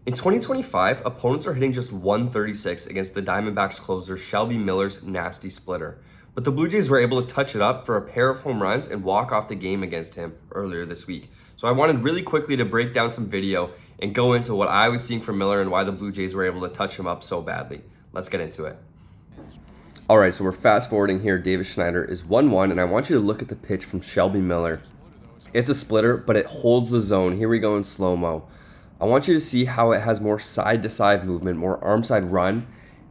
In 2025, opponents are hitting just 136 against the Diamondbacks closer Shelby Miller's nasty splitter. But the Blue Jays were able to touch it up for a pair of home runs and walk off the game against him earlier this week. So I wanted really quickly to break down some video and go into what I was seeing from Miller and why the Blue Jays were able to touch him up so badly. Let's get into it. All right, so we're fast forwarding here. Davis Schneider is 1-1, and I want you to look at the pitch from Shelby Miller. It's a splitter, but it holds the zone. Here we go in slow-mo. I want you to see how it has more side-to-side movement, more arm-side run,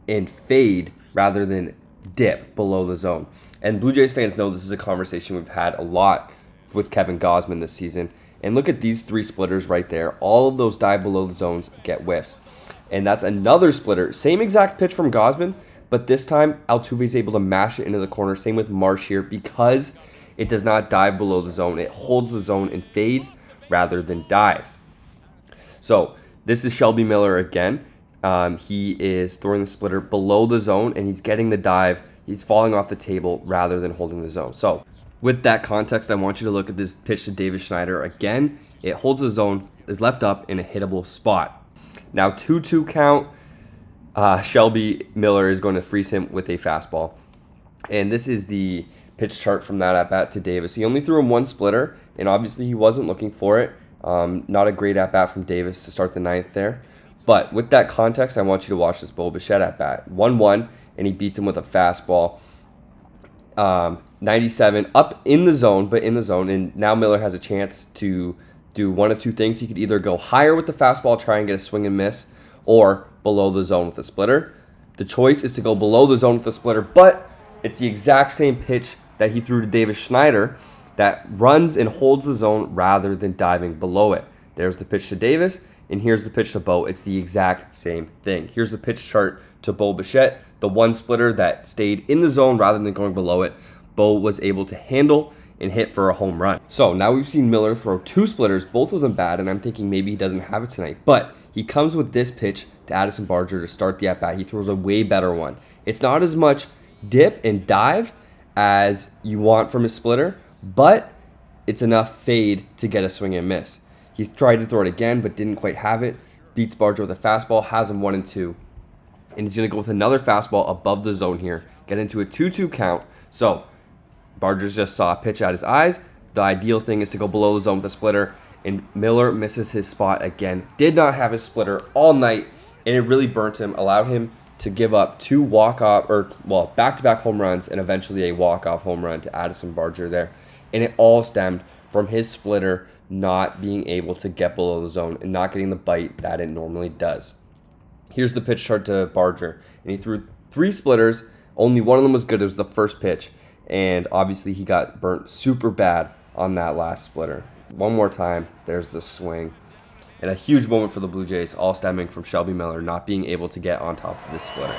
and fade rather than dip below the zone. And Blue Jays fans know this is a conversation we've had a lot with Kevin Gausman this season. And look at these three splitters right there. All of those dive below the zones get whiffs. And that's another splitter. Same exact pitch from Gausman, but this time Altuve is able to mash it into the corner. Same with Marsh here because it does not dive below the zone. It holds the zone and fades rather than dives. So this is Shelby Miller again. He is throwing the splitter below the zone and he's getting the dive. He's falling off the table rather than holding the zone. So with that context, I want you to look at this pitch to Davis Schneider. Again, it holds the zone, is left up in a hittable spot. Now 2-2 count. Shelby Miller is going to freeze him with a fastball. And this is the pitch chart from that at-bat to Davis. He only threw him one splitter, and obviously he wasn't looking for it. Not a great at-bat from Davis to start the ninth there. But with that context, I want you to watch this Bo Bichette at-bat. 1-1, and he beats him with a fastball. 97, up in the zone, but in the zone. And now Miller has a chance to do one of two things. He could either go higher with the fastball, try and get a swing and miss, or below the zone with the splitter. The choice is to go below the zone with the splitter, but it's the exact same pitch that he threw to Davis Schneider that runs and holds the zone rather than diving below it. There's the pitch to Davis, and here's the pitch to Bo. It's the exact same thing. Here's the pitch chart to Bo Bichette, the one splitter that stayed in the zone rather than going below it. Bo was able to handle and hit for a home run. So now we've seen Miller throw two splitters, both of them bad, and I'm thinking maybe he doesn't have it tonight. But he comes with this pitch to Addison Barger to start the at-bat. He throws a way better one. It's not as much dip and dive as you want from his splitter, but it's enough fade to get a swing and miss. He tried to throw it again, but didn't quite have it. Beats Barger with a fastball, has him 1-2. And he's going to go with another fastball above the zone here, get into a 2-2 count. So Barger just saw a pitch at his eyes. The ideal thing is to go below the zone with a splitter, and Miller misses his spot again. Did not have his splitter all night, and it really burnt him, allowed him to give up two back-to-back home runs and eventually a walk-off home run to Addison Barger there. And it all stemmed from his splitter not being able to get below the zone and not getting the bite that it normally does. Here's the pitch chart to Barger, and he threw three splitters. Only one of them was good. It was the first pitch, and obviously he got burnt super bad on that last splitter. One more time, there's the swing. And a huge moment for the Blue Jays, all stemming from Shelby Miller not being able to get on top of this splitter.